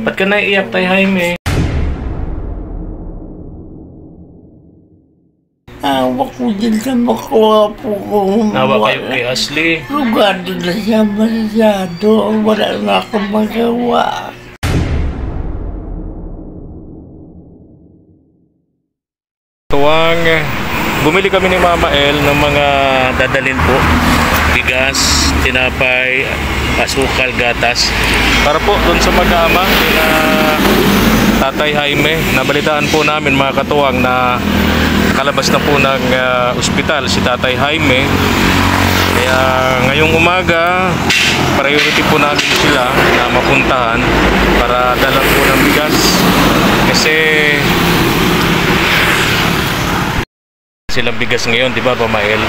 Ba't ka naiiyak, Tay Jaime? Awa ko din sa makuha po kung Nawa kayo kay Ashley. Lugado na siya masyado. Wala na akong magawa. Tuwang bumili kami ni Mama El ng mga dadalhin po. Bigas, tinapay, asukal, gatas. Para po doon sa mag-ama na Tatay Jaime. Nabalitaan po namin mga katuwang na nakalabas na po ng ospital si Tatay Jaime. Kaya ngayong umaga, priority po namin sila na mapuntahan para dalang po ng bigas. Kasi silang bigas ngayon, di ba, Pamael?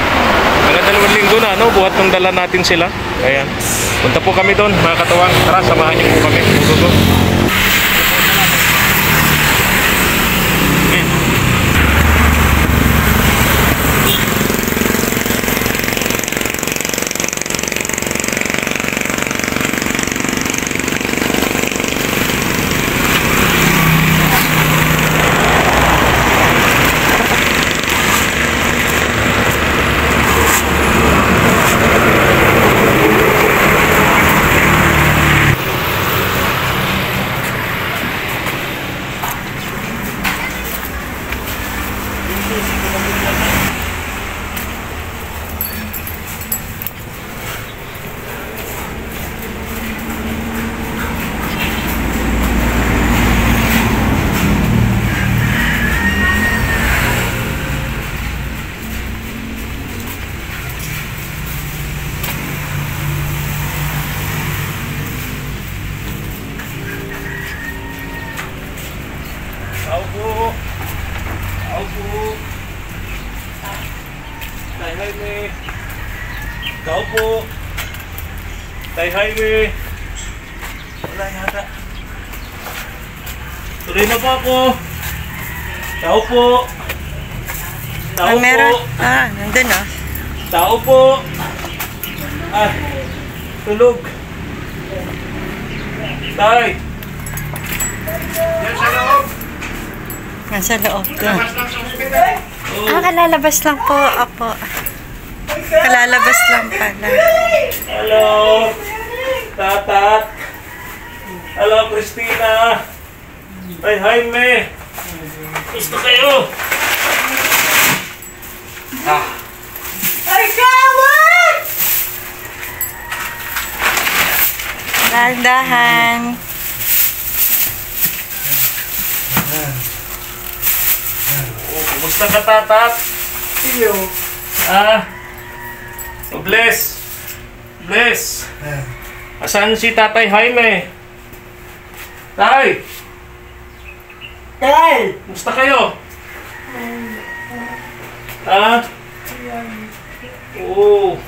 Mga 2 linggo na, no? Buhat nung dala natin sila. Ayan. Punta po kami doon, mga katuwang. Tara, samahan niyo po kami. Go. Tao po. Tay Jaime. Tao po. Tay Jaime. Wala yata. Tuloy na po ako. Tao po. Tao po. Meron? Nandun oh. Tao po. Tulog. Tay. Yan sa loob. Nasa loob ko. Kalalabas lang po. Opo. Kalalabas lang pala. Hello. Tatat. Hello, Christina. Ay, Jaime. Gusto kayo? Ay, kawat! Dahan-dahan. Kumusta ka, Tatat? Iyo. Bless. Bless. Asan si Tatay Jaime? Tay! Tay! Kumusta kayo? Oo.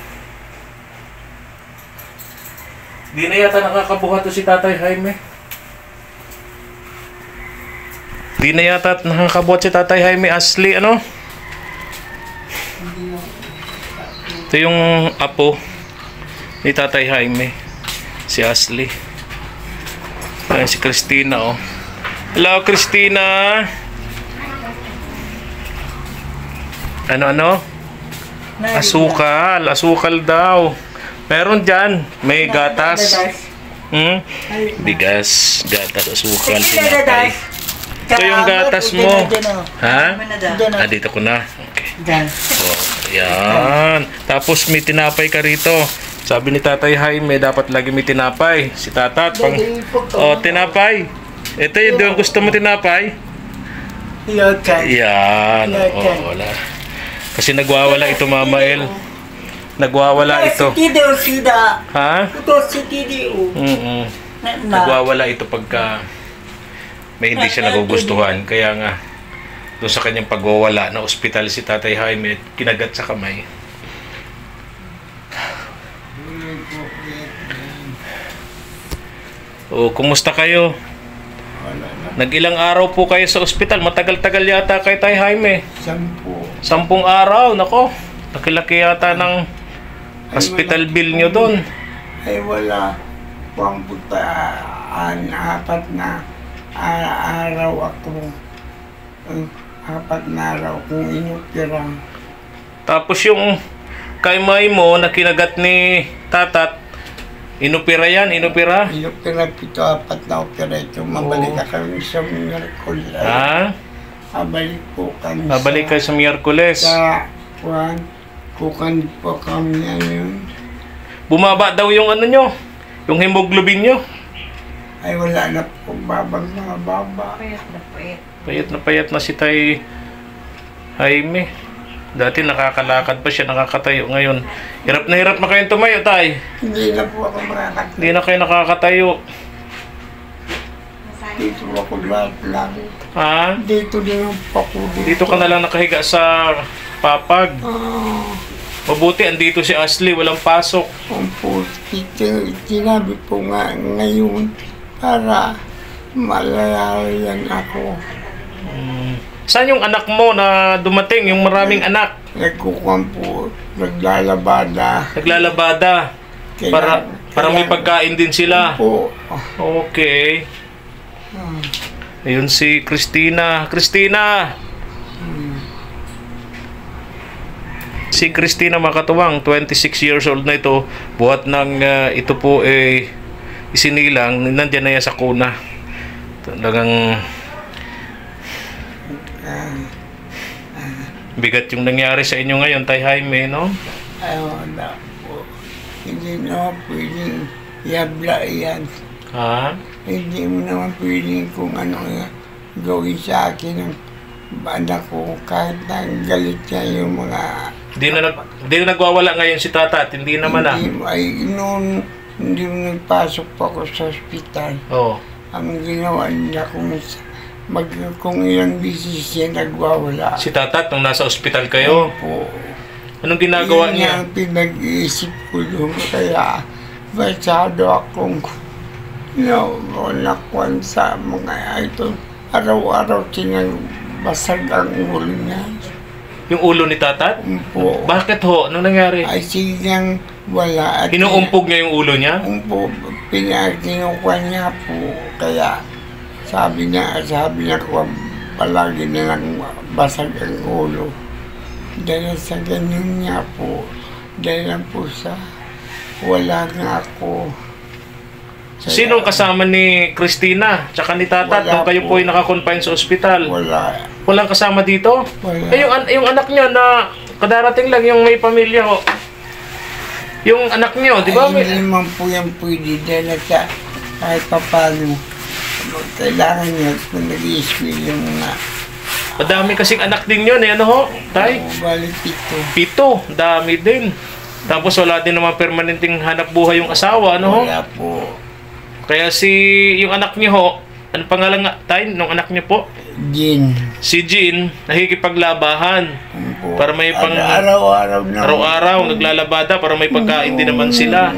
Di na yata nakakabuhat to si Tatay Jaime. Di na yata nakakabuhat si Tatay Jaime. Ashley, ano? Ito yung apo ni Tatay Jaime. Si Ashley. Ayan si Christina, oh. Hello, Christina. Ano? Asukal. Asukal daw. Meron dyan. May gatas. Bigas. Gatas, asukal, tinapay. Ito yung gatas mo. Ha? Dito ko na. Okay. So, yan. Tapos may tinapay ka rito. Sabi ni Tatay Jaime, dapat lagi may tinapay. Si Tatat. Tinapay. Ito yung gusto mo tinapay? Yan. Wala. Kasi nagwawala ito, Mama El. Nagwawala ito. Ha? Nagwawala ito pagka may hindi siya nagugustuhan. Kaya nga, doon sa kanyang pagwawala na ospital si Tatay Jaime, kinagat sa kamay. Kumusta kayo? Nag-ilang araw po kayo sa ospital? Matagal-tagal yata kay Tay Jaime. 10 araw, nako. Laki-laki yata ng hospital bill nyo doon. Ay wala. Pang puta. apat na araw ako. 4 na araw kung inupira. Tapos yung kay May mo na kinagat ni Tatat, inupira yan, inupira? Inupira ito, 4 na opera ito. Mabalik ka kami sa Miyerkules. Ha? Abalik po kami Babalik kayo sa Miyerkules. sa kukan po kami ngayon. Bumaba daw yung ano nyo, yung hemoglobin nyo. Ay wala na po babang mga baba. Payat na si Tay Jaime. Dati nakakalakad pa siya, nakakatayo. Ngayon, hirap na kayong tumayo, Tay. Hindi na po ako makakatayo. Hindi na kayo nakakatayo. Dito ako lahat lang. Ha? Dito din po ako. Dito ka na lang nakahiga sa papag. Mabuti, andito si Ashley, walang pasok. Ang po, sinabi po nga ngayon para malalayan ako. Saan yung anak mo na dumating, yung maraming anak? Nagkukuhan po, naglalabada. Naglalabada. Para may pagkain din sila. Po. Okay. Ayun si Christina. Christina! Si Christina Makatuwang, 26 years old na ito. Buhat ng ito po isinilang, nandyan na yan sa kuna. Talagang bigat yung nangyari sa inyo ngayon, Tay Jaime, no? Ayaw na po. Hindi naman pwedeng yabla yan. Ha? Hindi mo naman pwedeng kung ano gawin sa akin ng anak ko kahit na galit niya yung mga... Di na nagwawala ngayon si Tatat, hindi naman ah. Hindi mo nagpasok pa ako sa ospital. Oo. Ang ginawa niya kung ilang bisis siya nagwawala. Si Tatat, nung nasa ospital kayo, Po. anong ginagawa Yun niya? ang pinag-iisip ko doon. Kaya masyado akong nakwan sa mga ito. Araw-araw sinabasag ang ulo niya. Yung ulo ni Tatat? Po. Bakit ho? Anong nangyari? Ay sigang wala. At Inuumpog niya yung ulo niya? po, pinakinukuha niya po. Kaya sabi niya ko palagi na lang basag ang ulo. Dahil sa ganyan niya po, dahil lang po sa wala nga ako. Sinong kasama ni Christina tsaka ni Tatat Wala nung kayo po. po ay nakakonfine sa ospital? Wala. Walang kasama dito? Wala. Yung anak niya na kadarating lang yung may pamilya ho. Yung anak niyo, di ba? Ay, hindi naman po yan pwede dahil sa kahit pa paano. Kailangan niya kung nag-i-school yung mga Madami kasing anak din yun, ano ho? Tay? balik ito. 7, dami din. Tapos wala din naman permanenteng hanap buhay yung asawa, ano ho? Wala po. Kaya yung anak niyo ho, ano pangalan nga, Tay, nung anak niyo po? Gin. Si Jean, nakikipaglabahan. Para may pang... Araw-araw na. Araw-araw, naglalabada para may pagkain din naman sila.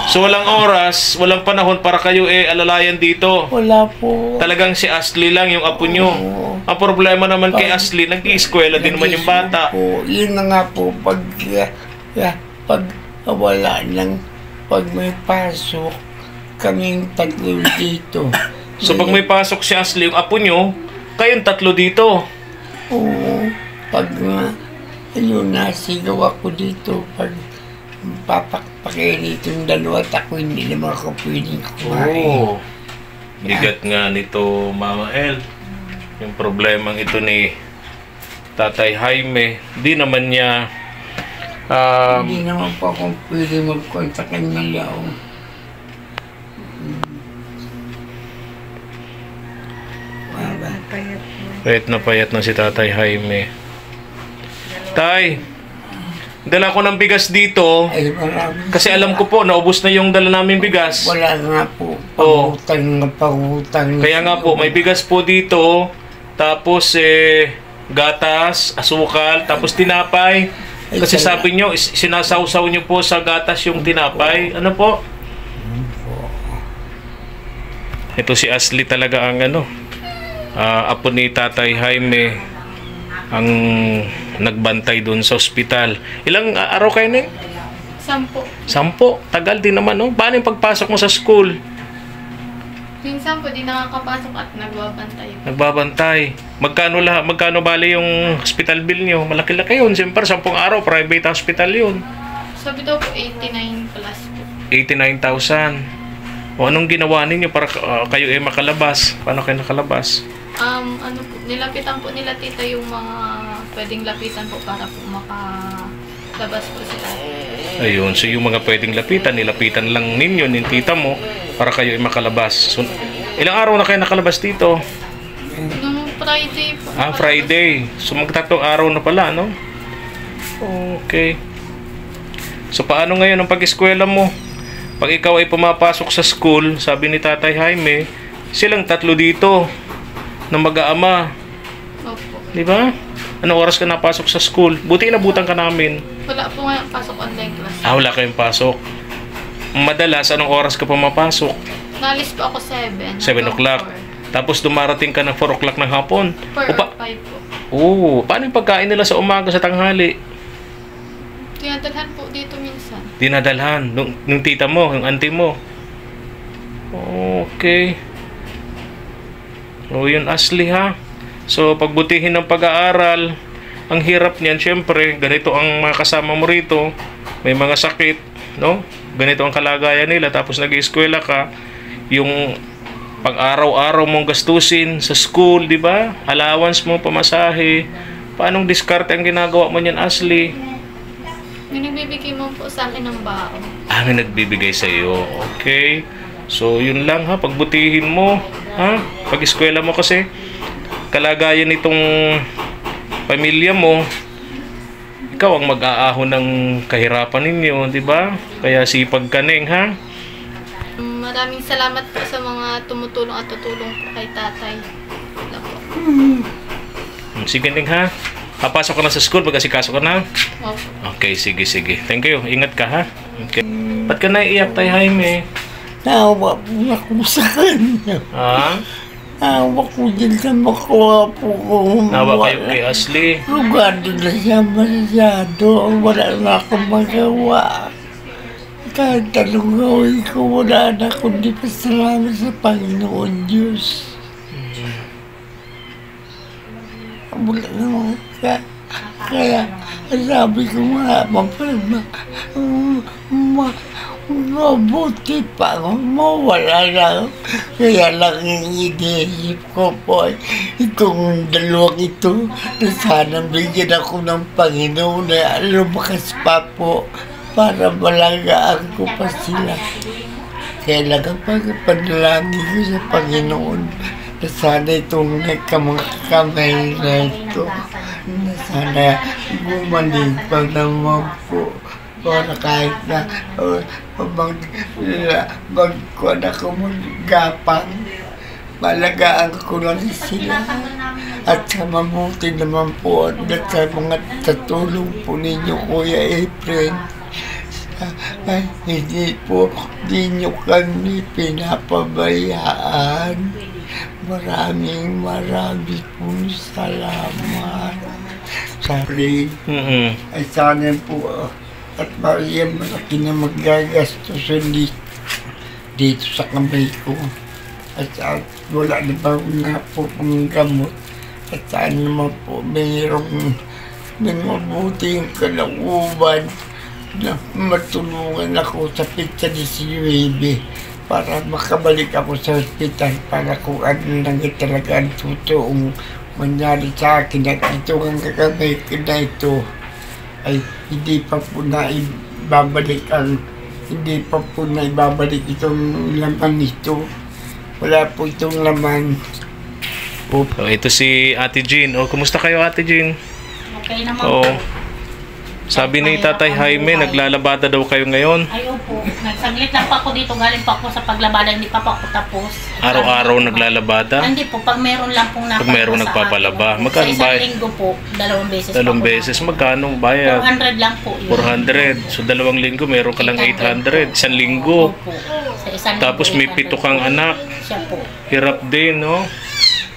So walang oras, walang panahon para kayo alalayan dito. Wala po. Talagang si Ashley lang yung apo nyo. Ang problema naman kay Ashley, nag-i-eskwela din naman yung bata. Po. Yun na nga po, pag wala lang, pag may pasok, kaming tatlo dito. So pag may pasok si Ashley, yung apo nyo, kayong 3 dito. Oo, pag ayun, nasigaw ako dito, pag papakpakin itong dalawa at ako, hindi naman ako pwedeng kumain. Bigat nga nito, Mama El. Yung problemang ito ni Tatay Jaime, di naman niya Hindi naman po ako pwede mag-contact ng yaong. payat na si Tatay Jaime. Tay, dala ko ng bigas dito. Ay, marami. Kasi alam ko po, naubos na yung dala namin bigas. Wala nga po. Oo. Pangutang. Kaya nga po, may bigas po dito. Tapos, gatas, asukal, tapos tinapay. Kasi sabi nyo, sinasawsaw nyo po sa gatas yung tinapay. Ano po? Ito si Ashley talaga ang apo ni Tatay Jaime ang nagbantay doon sa ospital. Ilang araw kayo na? 10. 10. Tagal din naman, no? Paano yung pagpasok mo sa school? Minsan po di nakakapasok at nagbabantay. Nagbabantay. Magkano bali yung hospital bill nyo? Malaki-laki yun. Siyempre, 10 araw, private hospital yun. Sabi daw po 89 plus po. 89,000. O anong ginawa ninyo para kayo makalabas? Paano kayo nakalabas? Ano po, nilapitan po nila tita yung mga pwedeng lapitan po para po makalabas po sila. Ayun, so yung mga pwedeng lapitan, nilapitan lang ninyo, ng tita mo, para kayo makalabas. So, ilang araw na kayo nakalabas dito? Nung Friday po. Friday. So, magtatlong araw na pala, no? Okay. So, paano ngayon ang pag-eskwela mo? Pag ikaw ay pumapasok sa school, sabi ni Tatay Jaime, silang tatlo dito na mag-aama. Opo. Di ba? Anong oras ka napasok sa school? Buti inabutan ka namin. Wala po ngayon pasok online class. Wala kayong pasok. Madalas, anong oras ka pumapasok? Nalis po ako 7. 7 o'clock. Tapos dumarating ka ng 4 o'clock ng hapon. 4 or 5 po. Paano yung pagkain nila sa umaga sa tanghali? Tinadalhan po dito minsan. Dinadalhan nung tita mo, yung auntie mo. Okay. Yun Ashley ha. So pagbutihin ng pag-aaral, ang hirap niyan syempre, ganito ang mga kasama mo rito, may mga sakit, no? Ganito ang kalagayan nila, tapos nag-eskwela ka, yung pag-araw-araw mong gastusin sa school, di ba? Allowance mo, pamasahe. Paanong diskarte ang ginagawa mo niyan, Ashley? May nagbibigay mo po sa akin ng baon. May nagbibigay sa iyo. Okay. So, yun lang ha. Pagbutihin mo. Ha? Pag-eskwela mo kasi, kalagayan nitong pamilya mo, ikaw ang mag-aahon ng kahirapan ninyo, di ba? Kaya sipag ka Neng, ha? Maraming salamat po sa mga tumutulong at tutulong po kay tatay. Wala po. Sige Neng, ha? Papasok ka na sa school, mag-asikaso ka na? Opo. Okay, sige. Thank you. Ingat ka, ha? Okay. Ba't ka naiiyak, Tay Jaime? Nawa po ako sa kanya. Ha? Nawa ko din sa makuha po kung Nawa kayo kay Ashley. Rugado na siya masyado. Wala na akong magawa. Kahit anong gawin ko, wala na kundi pasalamat sa Panginoon Diyos. Wala naman ka. Kaya sabi ko mabuti pa mawala lang. Kaya lang iniisip ko po itong dalawang ito na sana bigyan ako ng Panginoon na lumakas pa po para malagaan ko pa sila. Kaya lang ang pagpanalangin ko sa Panginoon na sana itong nagkamay na ito na sana gumaling pa naman po. Para kahit na magkuhan ako maggapang, malagaan ko lang sila. At sa mabuti naman po at sa mga tatulong po ninyo, Kuya Efren, hindi nyo kami pinapabayaan. Maraming po salamat. Sorry. Ay sana po at Maria, malaki na magagastos dito sa kamay ko. At wala na ba na po pang gamot. At saan naman po mayroong mabuting kalauban na matulungan ako sa pizza ni Sinuebe para makabalik ako sa hospital para kung ano lang talaga ang totoong mangyari sa akin at ito ang kakamay ko na ito ay hindi pa po na ibabalik itong laman nito. Wala po itong laman. Ito si Ate Jean. Kumusta kayo, Ate Jean? Okay naman po. Sabi ni Tatay Jaime, naglalabada daw kayo ngayon. Ay, opo. Nagsaglit lang pa ako dito. Galing pa ako sa paglabada. Hindi pa ako tapos. Araw-araw naglalabada? Hindi po. Pag meron lang pong napapalaba. Pag meron nagpapalaba. Magkano sa isang linggo po, 2 beses. 2 beses. Magkano bayad? 400 lang po yun. 400. So 2 linggo, meron ka lang 800. 1 linggo. Opo. Sa isang linggo, Tapos may 7 kang anak. Siya po. Hirap din, no?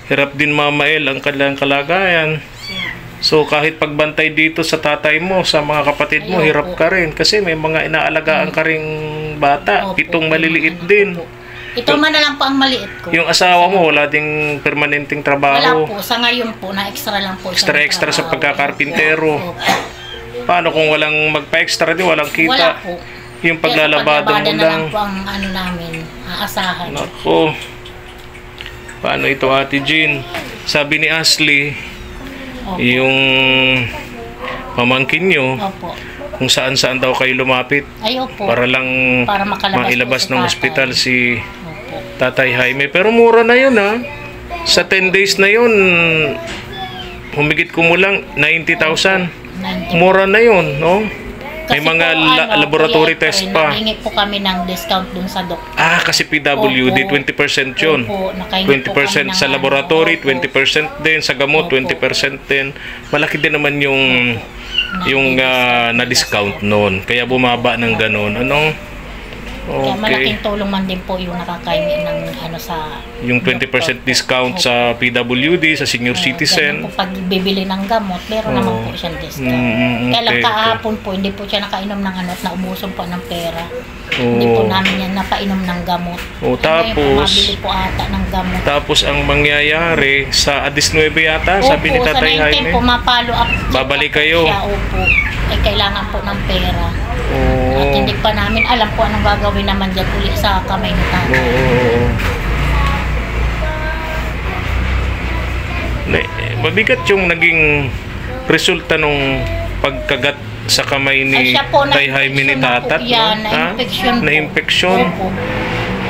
Hirap din, Mama El, ang kanilang kalagayan. So kahit pagbantay dito sa tatay mo, sa mga kapatid mo, hirap ka rin. Kasi may mga inaalagaan ka ring bata. Opo. 7 maliliit din. Ito man na lang po ang maliit ko. Yung asawa mo, wala ding permanenteng Wala trabaho. po. Sa ngayon po, na-extra lang po. siya ng Extra sa trabaho. pagkakarpintero. Opo. Paano kung walang magpa-extra di walang Wala kita? po. Yung Kaya sa paglalabada mo paglabada na lang. lang po ang ano namin, aasahan. Nako. Paano ito, Ate Jean? Sabi ni Ashley, Opo. yung pamangkin nyo, Opo. kung saan-saan daw kayo lumapit Ay, opo. para lang Para makalabas mailabas po si ng tatay. ospital si Opo. Tatay Jaime. Pero mura na yun, ha? Sa 10 days na yun, humigit ko mo lang 90,000. 90. Mura na yun, no? May Kasi mga po, laboratory Kuya test Efren, pa. nanghingi po kami ng discount dun sa doktor. Ah, kasi PWD, Opo. 20% yun. Opo, nakahingi po 20% kami sa ng laboratory, opo. 20% din sa gamot, Opo. 20% din. Malaki din naman yung na-discount noon. Kaya bumaba ng ganun. Ano? Kaya malaking Okay. tulong man din po yung nakakahingi ng ano sa Yung 20% discount sa PWD, sa senior ganun citizen. po pag bibili ng gamot, meron naman po siyang discount. Kaya lang okay, kahapon po, hindi po siya nakainom ng ano at naubusan po ng pera. Hindi po Oo. namin yan napainom ng gamot. O, Ngayon po, tapos, mabili po ata ng gamot. tapos ang mangyayari sa Addis 9 yata, sabi ni Opo, Tatay sa 19 po, Jaime. mapalo up. Babalik kayo. Siya, opo. Eh, kailangan po ng pera. Oo. At hindi pa namin alam po anong gagawin naman dyan uli sa kamay ni tatay. Oo. Mabigat yung naging resulta nung pagkagat sa kamay Ay, ni siya po, Tay Jaime ni na-infection na po Tatat. yan, no? na-infection po. Na-infection? Opo.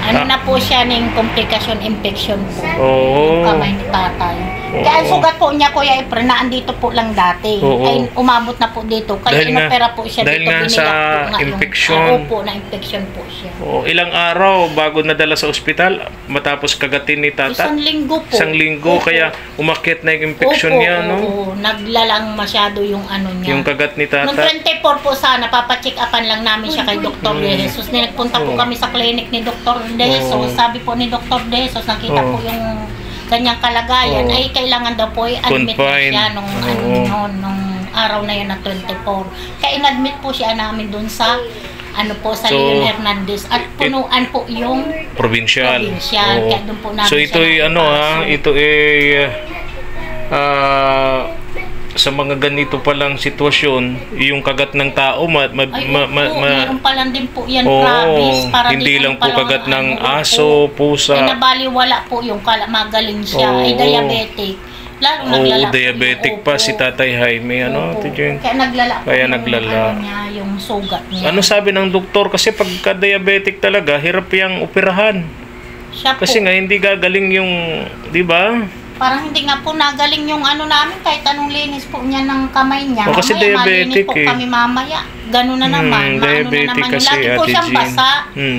Ano na po siya ng komplikasyon, infection po. Oo. Yung kamay ni tatay. Oo. Kaya ang sugat po niya, Kuya Efren, na andito po lang dati. Oo. Ay, umabot na po dito. Kaya Dahil nga- inopera po siya dahil dito. nga binilak sa po nga yung- infection. Opo, na-infection po siya. Oo, ilang araw bago nadala sa ospital matapos kagatin ni Tatat? Isang linggo po. Isang linggo, Opo. kaya umakyat na yung infection Opo, niya, no? Oo, naglalang masyado yung ano niya. Yung kagat ni Noong Tatat. 24 po sana, papacheck upan lang namin siya kay Dr. De Jesus. Nagpunta po Oo. kami sa clinic ni Dr. De Jesus. Sabi po ni Dr. De Jesus, nakita Oo. po yung kanyang kalagayan. Oo. Ay, kailangan daw po i-admit na Confined. siya nung, ano, Oo. nung araw na yun na 24. Kaya in-admit po siya namin dun sa ano po sa So, Leon Hernandez at punuan po yung Provincial. Provincial. Oo. Kaya doon po namin So siya ito ay ano ha, nakapasok. ito ay sa mga ganito palang sitwasyon, yung kagat ng tao Ay, meron pa lang din po yan, Oo, promise. Para hindi din lang po palang kagat ng ano, aso, opo. pusa. Ay, nabaliwala po yung magaling siya. Ay, Oo. diabetic. Lalo Oo, naglala po diabetic yung- pa opo. si Tatay Jaime, ano? Opo. Ito yun. Kaya naglala po Kaya yung, naglala. ano niya, yung sugat niya. Ano sabi ng doktor? Kasi pagka diabetic talaga, hirap yung operahan. Siya po, Kasi nga hindi gagaling yung, di ba? parang hindi nga po nagaling yung ano namin, kahit anong linis po niya ng kamay niya. O, kasi Mamaya, diabetic malinis po eh. kami mamaya. Ganun na naman. Maano na diabetic naman. kasi, Lagi po Ate siyang Jean. basa.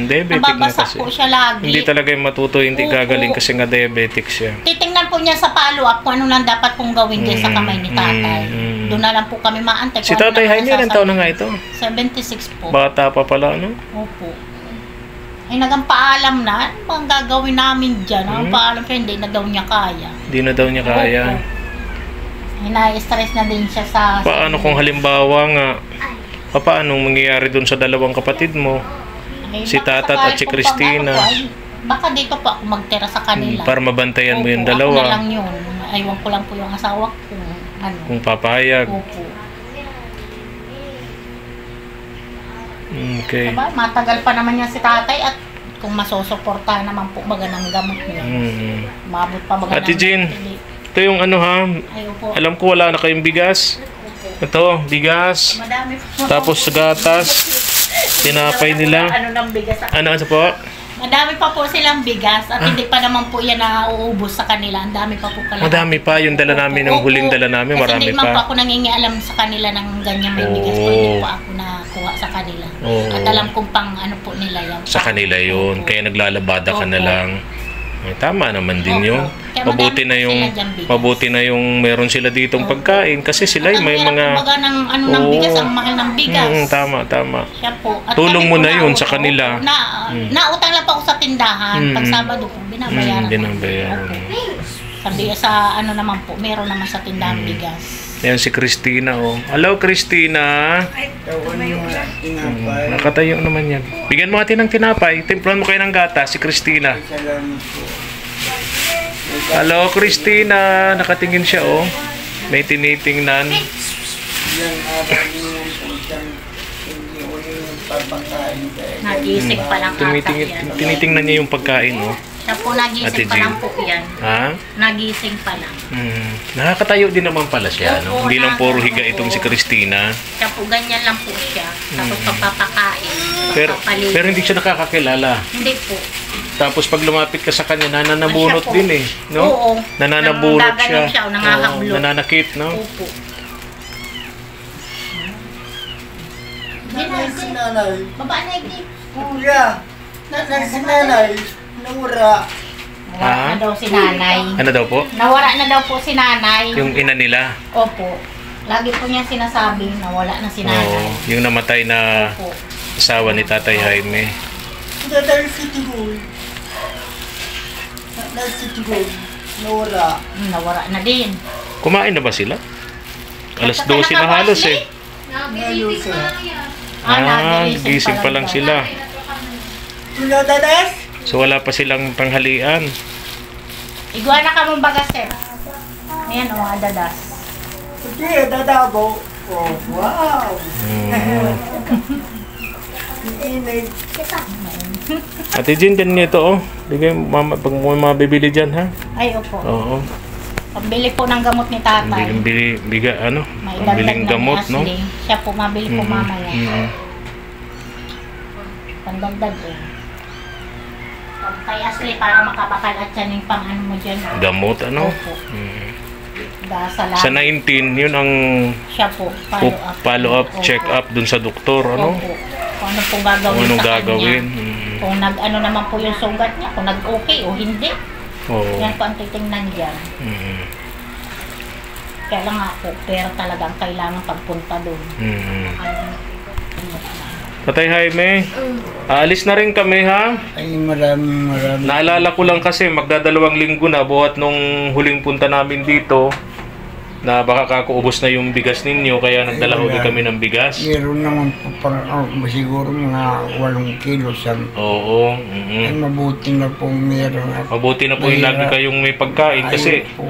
Diabetic na Nababasa kasi. po siya lagi. Hindi talaga yung matuto, hindi Opo. gagaling kasi nga diabetic siya. Titingnan po niya sa follow-up kung ano nang dapat pong gawin din sa kamay ni tatay. Doon na lang po kami maantay. Si kung ano Tatay na po Jaime, ilang sasabihin. taon na nga ito? 76 po. Bata pa pala, no? Opo. Ay, nagampaalam na. Ano bang gagawin namin dyan? Paalam pero hindi na daw niya kaya. Hindi na daw niya kaya. Opo. Ay, na-stress na din siya sa... Paano kung halimbawa nga, paano mangyayari dun sa dalawang kapatid mo? Ay, si baka Tatat at sakali si kung Christina. pag-ano po, ay, baka dito po ako magtira sa kanila. Para mabantayan mo yung Opo, Ako na dalawa. lang yun. Aywan ko lang po yung asawa ko. Ano. Kung papayag. Opo. Okay. Diba? Matagal pa naman niya si tatay at kung masusuportahan naman po baga ng gamot niya. Mabot pa baga Ate ng Jean, hindi. ito yung ano ha, Ayun po. alam ko wala na kayong bigas. Ito, bigas. Madami po. Tapos gatas. Tinapay nila. Ano ng bigas? Ano po? Madami pa po silang bigas at hindi pa naman po yan nauubos sa kanila. Ang dami pa po pala. Madami pa. Yung dala namin, yung Opo. huling dala namin, Kasi marami hindi man po pa. ako nangingialam sa kanila ng ganyan may bigas po. Oo. Hindi po ako nakuha sa kanila. Oo. At alam kong pang ano po nila yan. Sa kanila yun. Opo. Kaya naglalabada ka na Opo. lang. Ay, tama naman din Opo. yun. Kaya Mabuti madami na po yung sila dyan bigas. mabuti na yung meron sila ditong Opo. pagkain kasi sila At ang may hirap mga kumbaga ng ano ng bigas, Oo. ang mahal ng bigas. tama. Siya po. At Tulong kami mo po na yun sa nautang. kanila. Nautang lang po ako sa tindahan. Pag Mm. Sabado po, binabayaran. binabayaran. Opo. Sabi sa ano naman po, meron naman sa tindahan bigas. Ayan si Christina, oh. Hello, Christina. Tawan yung tinapay. Nakatayo naman yan. Bigyan mo natin ng tinapay. Timplahan mo kayo ng gata, si Christina. Salamat po. Hello, Christina. Nakatingin siya, oh. May tinitingnan. Ilang araw niyo po siyang hindi uli yung papakain kayo. Nagising pa lang ata yan. Tinitingnan niya yung pagkain, oh. Siya po Ate nagising pa Jean. lang po yan. Ha? Nagising pa lang. Nakakatayo din naman pala siya, no? Hindi lang puro higa itong si Christina. Siya po ganyan lang po siya. Tapos pagpapakain. Pero pagpapaligo. hindi siya nakakakilala. Hindi po. Tapos pag lumapit ka sa kanya, nananabunot Siya po. din eh, no? Oo. Nananabunot siya. Nanggaganon siya o nangahablot. Oo, nananakit, no? Opo. Nanay si nanay. Baba na hindi. Kuya, nanay si nanay. Nawara. Nawara na daw si nanay. Ano daw po? Nawara na daw po si nanay. Yung ina nila. Opo. Lagi po niya sinasabi na wala na si nanay. Oo, yung namatay na Opo. asawa ni Tatay Jaime. Nanay si Tigoy. Nanay si Tigoy. Nawara. Nawara na din. Kumain na ba sila? Alas 12 na halos eh. Nagigising pa lang yan. Gising pa lang daw. sila. Kuya Dadas? So wala pa silang tanghalian. Iguana ka mong bagas, sir. Ayan, o, adadas. Kuya Dadabo. Oh, wow. Inay. Ate Jean, dyan nga ito, oh. Bigay, mama, pag mo mabibili dyan, ha? Ay, opo. Oo. Pambili po ng gamot ni tatay. Pambiling Maidagdag na gamot, ni no? Ashley. Siya po mabili po mamaya. Mm. Pandagdag eh. Pag kay Ashley, para makabakal at siya ng pang ano mo dyan. Gamot, ano? Opo. Mm. Dasala. Sa 19, yun ang Siya po. follow-up, Opo. check-up dun sa doktor, ano? Opo. Kung ano pong gagawin Kung anong sa gagawin. kanya. Mm. Kung nag-ano naman po yung sugat niya. Kung nag-okay o hindi. Oo. Yan po ang titingnan dyan. Mm. Kaya lang nga po, pero talagang kailangan pagpunta doon. Mm. Tatay Jaime, aalis na rin kami, ha? Ay, maraming. Naalala ko lang kasi magdadalawang linggo na buhat nung huling punta namin dito na baka kakuubos na yung bigas ninyo kaya nagdala ulit kami ng bigas. Meron naman po pang, siguro mga 8 kilos. Oo. Ay, mabuti na po meron. Mabuti na po yung lagi kayong may pagkain kasi Ayun po.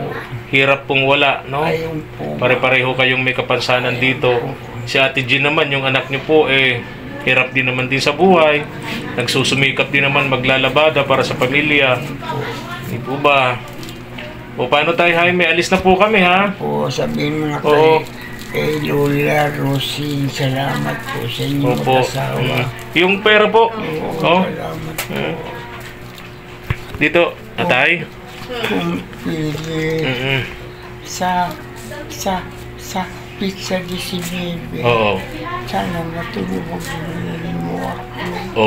hirap pong wala, no? Ayun po. Pare-pareho kayong may kapansanan dito. Si Ate Jean naman, yung anak niyo po, hirap din naman din sa buhay. Nagsusumikap din naman maglalabada para sa pamilya. Hindi po ba? O paano tayo, Jaime? Alis na po kami, ha? Po, sabihin mo na Oo. kay Lola Rosie, salamat po sa inyong Opo. asawa. Yung pera po. Oh. Salamat po. Dito, Atay. Kung pili Mm-mm. sa pizza di si Bebe. Oo. Sana matulungan mo ako.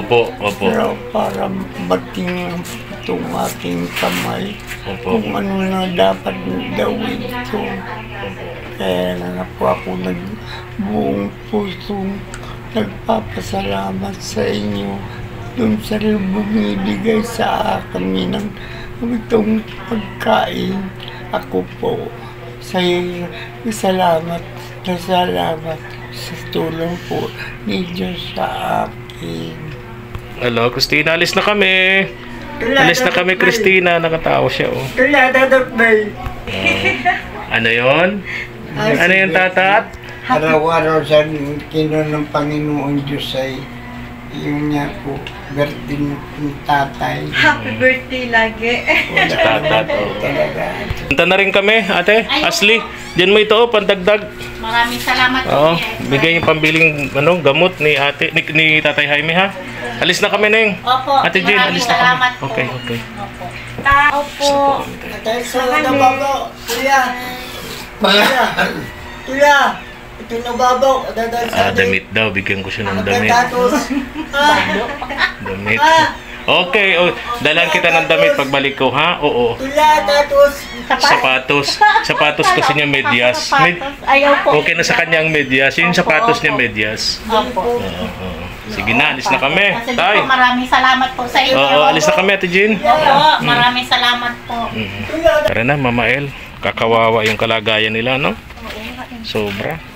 Opo, opo. Pero para bating itong aking kamay. Opo. Kung ano na dapat gawin ko. Kaya na po ako buong pusong nagpapasalamat sa inyo dun sa bumibigay sa akin ng itong pagkain. Ako po sa iyo, salamat sa tulong po ni Diyos sa akin. Hello, Christina. Alis na kami. Alis na kami, Christina. Nakatawa siya, oh. Tulada Bay. Ano yon? Ano yung tatat? Araw-araw sa kino ng Panginoon Diyos ay yung niya po, birthday ni tatay. Happy birthday lagi. Sa tatat, oh. Talaga. Punta na rin kami, ate. Ashley, dyan mo ito, oh, pandagdag. Maraming salamat po. Oo, Kuya. bigay yung pambiling gamot ni ate, ni Tatay Jaime, ha? Alis na kami, Neng. Opo, Ate Jean, maraming alis na kami. salamat po. Okay, okay. Opo. Opo. Tatay, sa nababaw. Kuya. Kuya. Ito nababaw. Damit daw, bigyan ko siya ng damit. Damit. Okay, oh, dalan kita ng damit pagbalik ko, ha? Oo. Tula, tatos. Sapatos kasi niya medyas. Ayaw po. Okay na sa kanyang medyas. Yung sapatos niya medyas. Opo. Sige na, alis na kami. Sige Tay. po, maraming salamat po sa inyo. Oo, alis na kami, Ate Jean. Opo, maraming salamat po. Tara na, Mama El. Kakawawa yung kalagayan nila, no? Oo, Sobra.